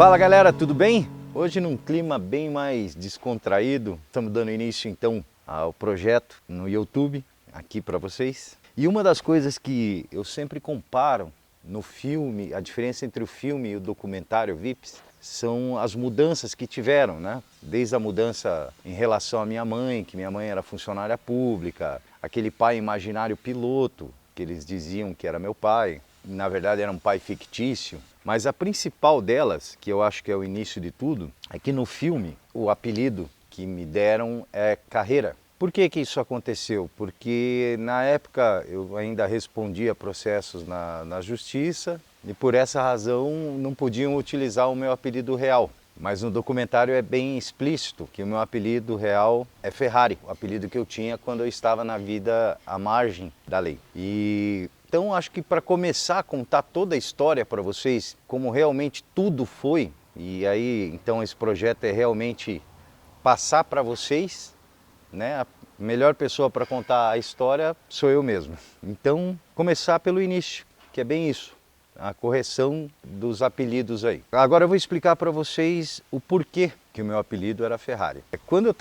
Fala galera, tudo bem? Hoje num clima bem mais descontraído, estamos dando início então ao projeto no YouTube, aqui para vocês. E uma das coisas que eu sempre comparo no filme, a diferença entre o filme e o documentário VIPs, são as mudanças que tiveram, né? Desde a mudança em relação à minha mãe, que minha mãe era funcionária pública, aquele pai imaginário piloto, que eles diziam que era meu pai, na verdade era um pai fictício. Mas a principal delas, que eu acho que é o início de tudo, é que no filme o apelido que me deram é Carreira. Por que que isso aconteceu? Porque na época eu ainda respondia processos na justiça e por essa razão não podiam utilizar o meu apelido real. Mas no documentário é bem explícito que o meu apelido real é Ferrari, o apelido que eu tinha quando eu estava na vida à margem da lei. Então acho que para começar a contar toda a história para vocês, como realmente tudo foi, e aí então esse projeto é realmente passar para vocês, né? A melhor pessoa para contar a história sou eu mesmo. Então começar pelo início, que é bem isso, a correção dos apelidos aí. Agora eu vou explicar para vocês o porquê que o meu apelido era Ferrari. Quando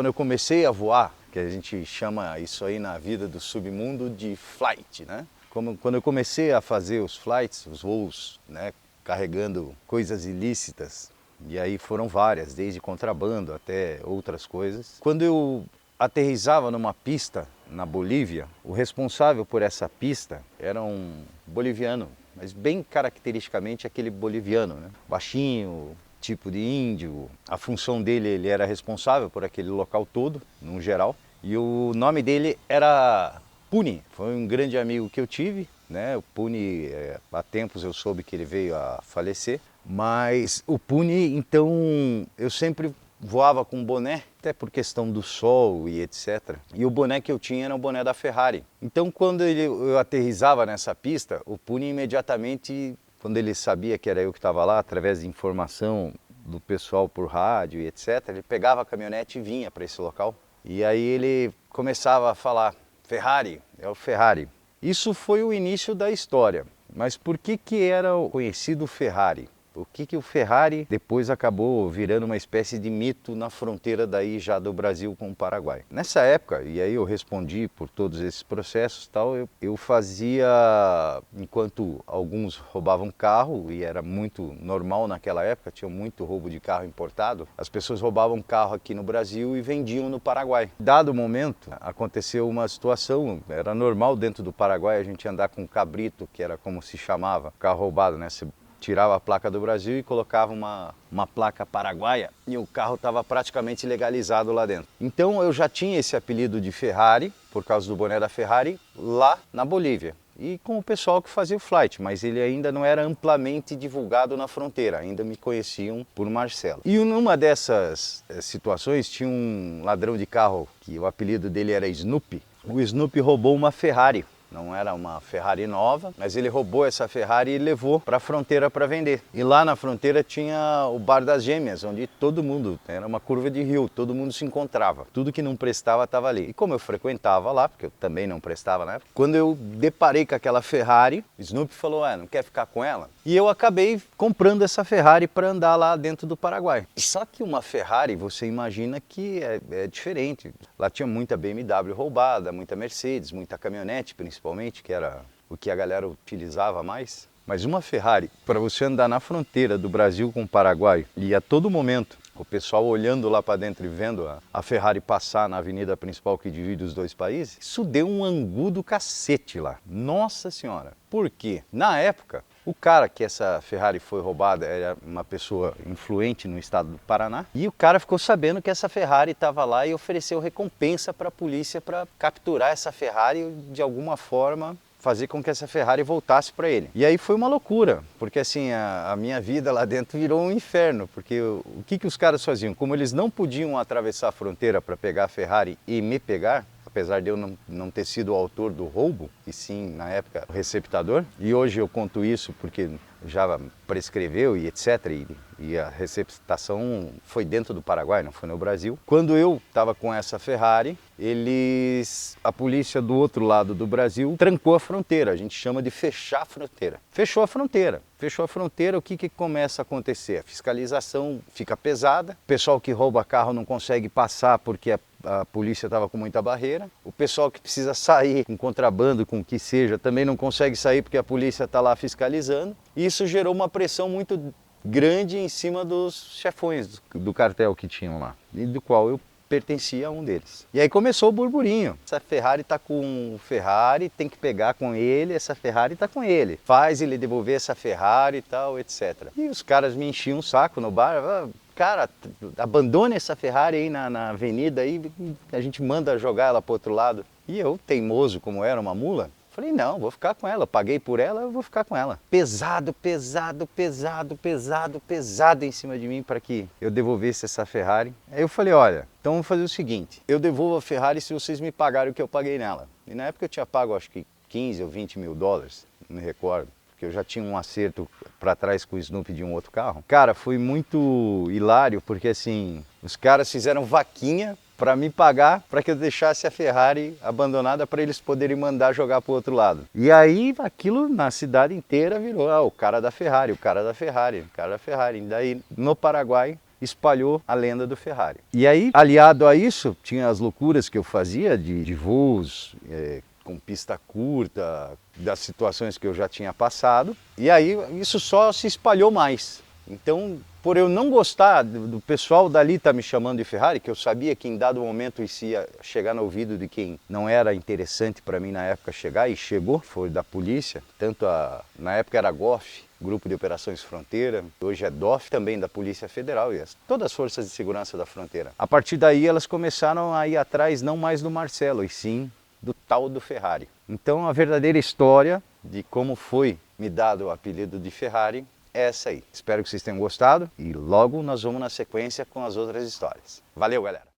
eu comecei a voar, que a gente chama isso aí na vida do submundo de flight, né? Quando eu comecei a fazer os flights, os voos, né, carregando coisas ilícitas, e aí foram várias, desde contrabando até outras coisas. Quando eu aterrissava numa pista na Bolívia, o responsável por essa pista era um boliviano, mas bem caracteristicamente aquele boliviano, né? Baixinho, tipo de índio. A função dele, ele era responsável por aquele local todo, no geral, e o nome dele era Puni. Foi um grande amigo que eu tive, né? O Puni, há tempos eu soube que ele veio a falecer, mas o Puni, então, eu sempre voava com boné, até por questão do sol e etc. E o boné que eu tinha era o boné da Ferrari. Então quando eu aterrissava nessa pista, o Puni imediatamente, quando ele sabia que era eu que estava lá, através de informação do pessoal por rádio e etc., ele pegava a caminhonete e vinha para esse local. E aí ele começava a falar, Ferrari, é o Ferrari. Isso foi o início da história. Mas por que era o conhecido Ferrari? O que o Ferrari depois acabou virando uma espécie de mito na fronteira daí já do Brasil com o Paraguai. Nessa época, e aí eu respondi por todos esses processos tal, eu fazia, enquanto alguns roubavam carro, e era muito normal naquela época, tinha muito roubo de carro importado, as pessoas roubavam carro aqui no Brasil e vendiam no Paraguai. Dado o momento, aconteceu uma situação, era normal dentro do Paraguai a gente andar com cabrito, que era como se chamava, carro roubado, né? Tirava a placa do Brasil e colocava uma placa paraguaia e o carro estava praticamente legalizado lá dentro. Então eu já tinha esse apelido de Ferrari, por causa do boné da Ferrari, lá na Bolívia. E com o pessoal que fazia o flight, mas ele ainda não era amplamente divulgado na fronteira, ainda me conheciam por Marcelo. E numa dessas situações tinha um ladrão de carro, que o apelido dele era Snoopy. O Snoopy roubou uma Ferrari. Não era uma Ferrari nova, mas ele roubou essa Ferrari e levou para a fronteira para vender. E lá na fronteira tinha o Bar das Gêmeas, onde todo mundo, era uma curva de rio, todo mundo se encontrava. Tudo que não prestava estava ali. E como eu frequentava lá, porque eu também não prestava na época, quando eu deparei com aquela Ferrari, o Snoopy falou, não quer ficar com ela? E eu acabei comprando essa Ferrari para andar lá dentro do Paraguai. Só que uma Ferrari, você imagina que é diferente. Lá tinha muita BMW roubada, muita Mercedes, muita caminhonete principalmente, que era o que a galera utilizava mais. Mas uma Ferrari, para você andar na fronteira do Brasil com o Paraguai e a todo momento o pessoal olhando lá para dentro e vendo a Ferrari passar na avenida principal que divide os dois países, isso deu um angu do cacete lá. Nossa Senhora! Por quê? Na época, o cara que essa Ferrari foi roubada era uma pessoa influente no estado do Paraná e o cara ficou sabendo que essa Ferrari estava lá e ofereceu recompensa para a polícia para capturar essa Ferrari e de alguma forma fazer com que essa Ferrari voltasse para ele. E aí foi uma loucura, porque assim, a minha vida lá dentro virou um inferno, porque o que os caras faziam? Como eles não podiam atravessar a fronteira para pegar a Ferrari e me pegar, apesar de eu não ter sido o autor do roubo, e sim, na época, o receptador, e hoje eu conto isso porque já prescreveu e etc, e a receptação foi dentro do Paraguai, não foi no Brasil. Quando eu estava com essa Ferrari, a polícia do outro lado do Brasil trancou a fronteira, a gente chama de fechar a fronteira. Fechou a fronteira. Fechou a fronteira, o que começa a acontecer? A fiscalização fica pesada, o pessoal que rouba carro não consegue passar porque a polícia estava com muita barreira, o pessoal que precisa sair com contrabando, com o que seja, também não consegue sair porque a polícia está lá fiscalizando. E isso gerou uma pressão muito grande em cima dos chefões do cartel que tinham lá, e do qual eu pertencia a um deles. E aí começou o burburinho. Essa Ferrari tá com o Ferrari, tem que pegar com ele, essa Ferrari tá com ele. Faz ele devolver essa Ferrari e tal, etc. E os caras me enchiam o saco no bar. Cara, abandone essa Ferrari aí na avenida, aí a gente manda jogar ela pro outro lado. E eu, teimoso como era, uma mula, falei, não, vou ficar com ela, eu paguei por ela, eu vou ficar com ela. Pesado, pesado, pesado, pesado, pesado em cima de mim para que eu devolvesse essa Ferrari. Aí eu falei, olha, então vamos fazer o seguinte, eu devolvo a Ferrari se vocês me pagarem o que eu paguei nela. E na época eu tinha pago acho que 15 ou 20 mil dólares, não me recordo, porque eu já tinha um acerto para trás com o Snoopy de um outro carro. Cara, foi muito hilário, porque assim, os caras fizeram vaquinha para me pagar para que eu deixasse a Ferrari abandonada para eles poderem mandar jogar para o outro lado. E aí aquilo na cidade inteira virou o cara da Ferrari, o cara da Ferrari, o cara da Ferrari. E daí no Paraguai espalhou a lenda do Ferrari. E aí, aliado a isso, tinha as loucuras que eu fazia de voos com pista curta, das situações que eu já tinha passado. E aí isso só se espalhou mais. Então, por eu não gostar do pessoal dali estar me chamando de Ferrari, que eu sabia que em dado momento isso ia chegar no ouvido de quem não era interessante para mim na época chegar, e chegou, foi da polícia, na época era GOF, Grupo de Operações Fronteira, hoje é DOF, também da Polícia Federal e todas as forças de segurança da fronteira. A partir daí elas começaram a ir atrás não mais do Marcelo, e sim do tal do Ferrari. Então a verdadeira história de como foi me dado o apelido de Ferrari é essa aí. Espero que vocês tenham gostado e logo nós vamos na sequência com as outras histórias. Valeu, galera!